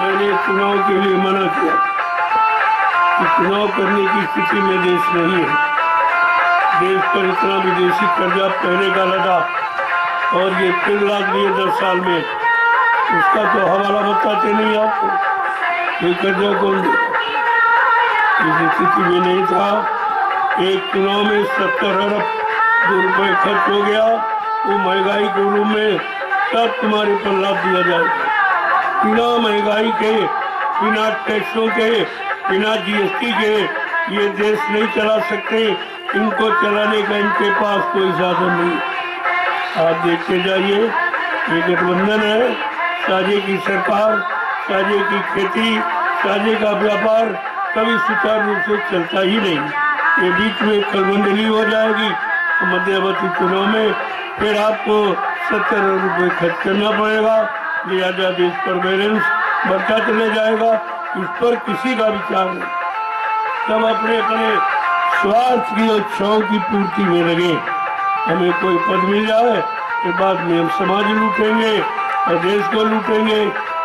मैंने चुनाव के लिए मना किया कि चुनाव करने की स्थिति में देश नहीं है। देश पर इतना विदेशी कर्जा पहले का लगा और ये फिर लाद दिए 10 साल में, उसका तो हवाला बताते नहीं आपको। ये कर्जा कौन दे? इस स्थिति में नहीं था। एक चुनाव में 70 अरब रुपए खर्च हो गया। वो महंगाई के रूप में सब तुम्हारे पर लाद दिया जाएगा। बिना महंगाई के, बिना टैक्सों के, बिना जीएसटी के ये देश नहीं चला सकते। इनको चलाने का इनके पास कोई साधन नहीं। आप देखते जाइए, ये गठबंधन है, साझे की सरकार, साझे की खेती, साझे का व्यापार कभी सुचारू रूप से चलता ही नहीं। ये बीच में खलबंदली हो जाएगी। मध्यवर्ती चुनाव में फिर आपको 70 अरब रुपये खर्च करना पड़ेगा। लिहाजा देश पर बैलेंस बढ़ता चले जाएगा। इस पर किसी का विचार नहीं। सब अपने अपने स्वार्थ की और इच्छाओं की पूर्ति में लगे। हमें कोई पद मिल जाए तो बाद में हम समाज लूटेंगे और देश को लूटेंगे।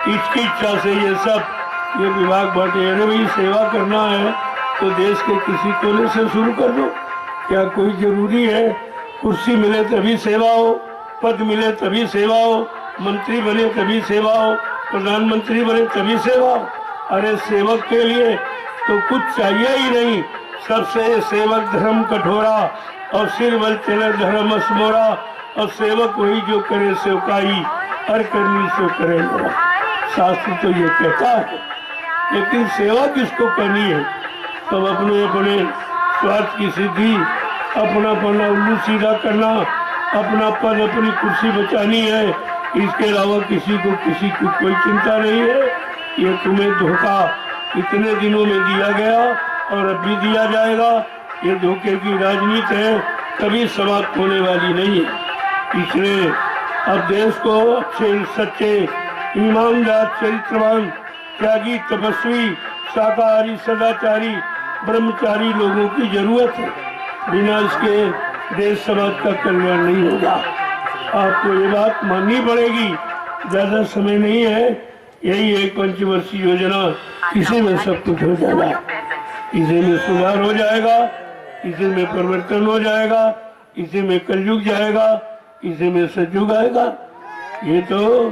इसकी इच्छा से ये विभाग बांटे। अरे भाई, सेवा करना है तो देश के किसी कोने से शुरू कर दो। क्या कोई जरूरी है कुर्सी मिले तभी सेवा हो, पद मिले तभी सेवा हो, मंत्री बने तभी सेवा हो, प्रधानमंत्री बने तभी सेवा हो? अरे सेवक के लिए तो कुछ चाहिए ही नहीं। सबसे सेवक धर्म कठोरा और सिर बल चले धर्म असमोरा। और सेवक वही जो करे सेवकाई, हर करनी सो करे मोरा। शास्त्र तो ये कहता है, लेकिन सेवा किसको करनी है? सब अपने अपने स्वार्थ की सिद्धि, अपना उल्लू सीधा करना, अपना पद, अपनी कुर्सी बचानी है। इसके अलावा किसी को किसी की कोई चिंता नहीं है। ये तुम्हें धोखा इतने दिनों में दिया गया और अब भी दिया जाएगा। ये धोखे की राजनीति है, कभी समाप्त होने वाली नहीं है। इसलिए अब देश को अच्छे, सच्चे, ईमानदार, चरित्रवान, त्यागी, तपस्वी, शाकाहारी, सदाचारी, ब्रह्मचारी लोगों की जरूरत है। बिना इसके देश समाज का कल्याण नहीं होगा। आपको ये बात माननी पड़ेगी। ज्यादा समय नहीं है। यही एक पंचवर्षीय योजना, इसी में सब कुछ हो जाएगा। इसी में सुधार हो जाएगा, इसी में परिवर्तन हो जाएगा, इसी में कलयुग जाएगा, इसी में सतयुग आएगा। ये तो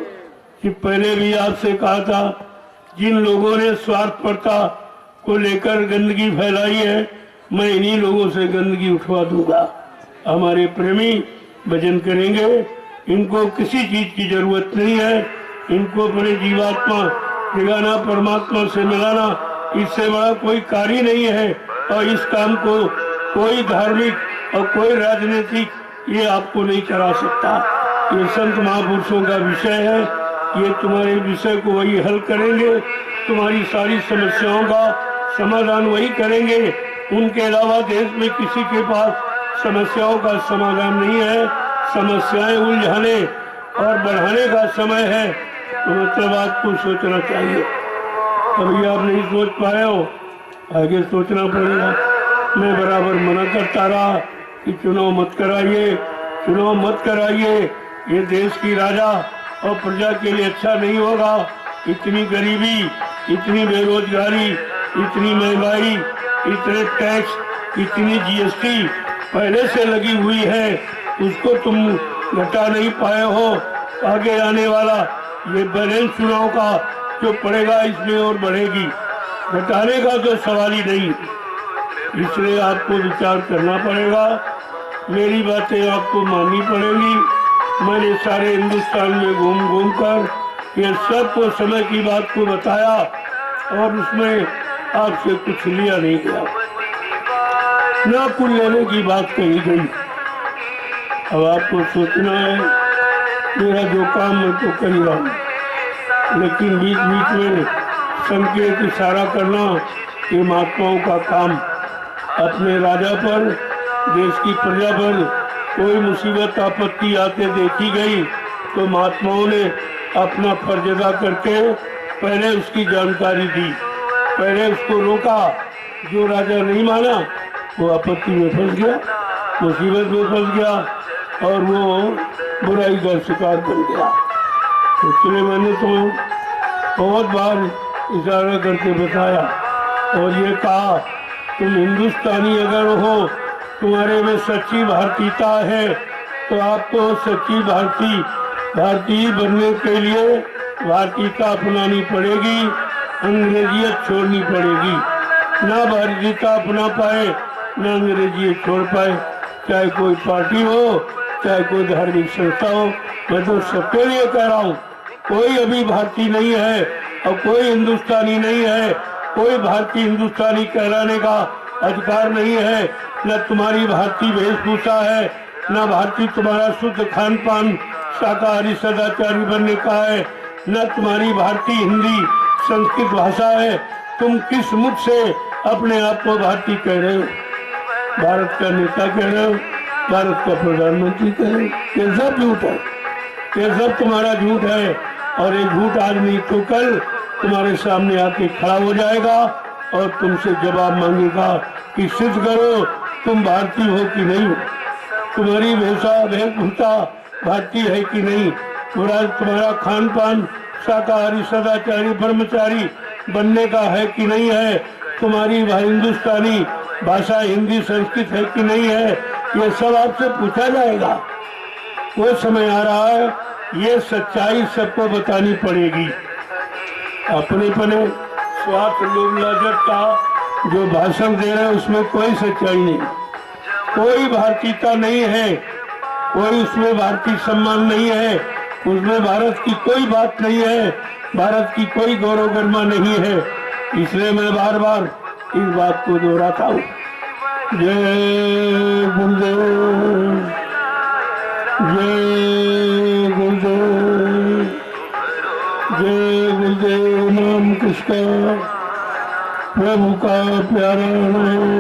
कि पहले भी आपसे कहा था, जिन लोगों ने स्वार्थपरता को लेकर गंदगी फैलाई है, मैं इन्हीं लोगों से गंदगी उठवा दूंगा। हमारे प्रेमी भजन करेंगे। इनको किसी चीज की जरूरत नहीं है। इनको अपने जीवात्मा जगाना, परमात्मा से मिलाना, इससे बड़ा कोई कार्य नहीं है। और इस काम को कोई धार्मिक और कोई राजनीतिक ये आपको नहीं चला सकता। ये संत महापुरुषों का विषय है। ये तुम्हारे विषय को वही हल करेंगे। तुम्हारी सारी समस्याओं का समाधान वही करेंगे। उनके अलावा देश में किसी के पास समस्याओं का समाधान नहीं है। समस्याएं उलझाने और बढ़ाने का समय है, तो मतलब आपको सोचना चाहिए। अभी आप नहीं सोच पाए हो, आगे सोचना पड़ेगा। मैं बराबर मना करता रहा कि चुनाव मत कराइए, चुनाव मत कराइए। ये देश की राजा और प्रजा के लिए अच्छा नहीं होगा। इतनी गरीबी, इतनी बेरोजगारी, इतनी महंगाई, इतने टैक्स, इतनी जीएसटी पहले से लगी हुई है, उसको तुम घटा नहीं पाए हो। आगे आने वाला ये बैलेंस चुनाव का जो पड़ेगा, इसमें और बढ़ेगी। घटाने का तो सवाल ही नहीं। इसलिए आपको विचार करना पड़ेगा। मेरी बातें आपको माननी पड़ेगी। मैंने सारे हिंदुस्तान में घूम कर ये सबको समय की बात को बताया और उसमें आपसे कुछ लिया नहीं गया, ना कुछ लेने की बात कही गई। अब आपको सोचना है, मेरा जो काम मैं तो कर रहा हूँ, लेकिन बीच बीच में संकेत इशारा करना ये महात्माओं का काम। अपने राजा पर, देश की प्रजा पर कोई मुसीबत आपत्ति आते देखी गई तो महात्माओं ने अपना फर्ज अदा करके पहले उसकी जानकारी दी, पहले उसको रोका। जो राजा नहीं माना वो आपत्ति में फंस गया, मुसीबत में फंस गया और वो बुराई का शिकार बन गया। इसलिए मैंने तो बहुत बार इशारा करके बताया और ये कहा तुम हिंदुस्तानी अगर हो, तुम्हारे में सच्ची भारतीयता है तो आपको सच्ची भारतीय बनने के लिए भारतीयता अपनानी पड़ेगी, अंग्रेजियत छोड़नी पड़ेगी। ना भारतीयता अपना पाए ना अंग्रेजियत छोड़ पाए, चाहे कोई पार्टी हो चाहे कोई धार्मिक संस्था हो। मैं तो सबके लिए कह रहा हूँ, कोई अभी भारतीय नहीं है और कोई हिंदुस्तानी नहीं है, कोई भारतीय हिंदुस्तानी कहलाने का अधिकार नहीं है। न तुम्हारी भारतीय वेशभूषा है, न भारतीय तुम्हारा शुद्ध खान पान शाकाहारी सदाचारी बनने का है, न तुम्हारी भारतीय हिंदी संस्कृत भाषा है। तुम किस मुझ से अपने आप को भारतीय कह रहे हो? भारत का नेता कह रहे हो, भारत का प्रधानमंत्री कह रहे हो। ये सब झूठ है, ये सब तुम्हारा झूठ है और ये झूठ आज नहीं तो कल तुम्हारे सामने आके खड़ा हो जाएगा और तुमसे जवाब मांगेगा कि सिद्ध करो तुम भारतीय हो कि नहीं हो, तुम्हारी वेशभूषा भारतीय है कि नहीं, तुम्हारा खान पान शाकाहारी सदाचारी ब्रह्मचारी बनने का है कि नहीं है, तुम्हारी हिंदुस्तानी भाषा हिंदी संस्कृत है कि नहीं है, ये सब आपसे पूछा जाएगा। वो समय आ रहा है, ये सच्चाई सबको बतानी पड़ेगी। अपने स्वार्थ लोभ लालच का जो भाषण दे रहे हैं उसमें कोई सच्चाई नहीं, कोई भारतीयता नहीं है, कोई उसमें भारतीय सम्मान नहीं है, उसमें भारत की कोई बात नहीं है, भारत की कोई गौरव गरिमा नहीं है। इसलिए मैं बार बार इस बात को दोहराता हूँ। जय गुरुदेव, जय गुरुदेव, जय गुरुदेव। नाम किसका? प्रभु का प्यारा नाम।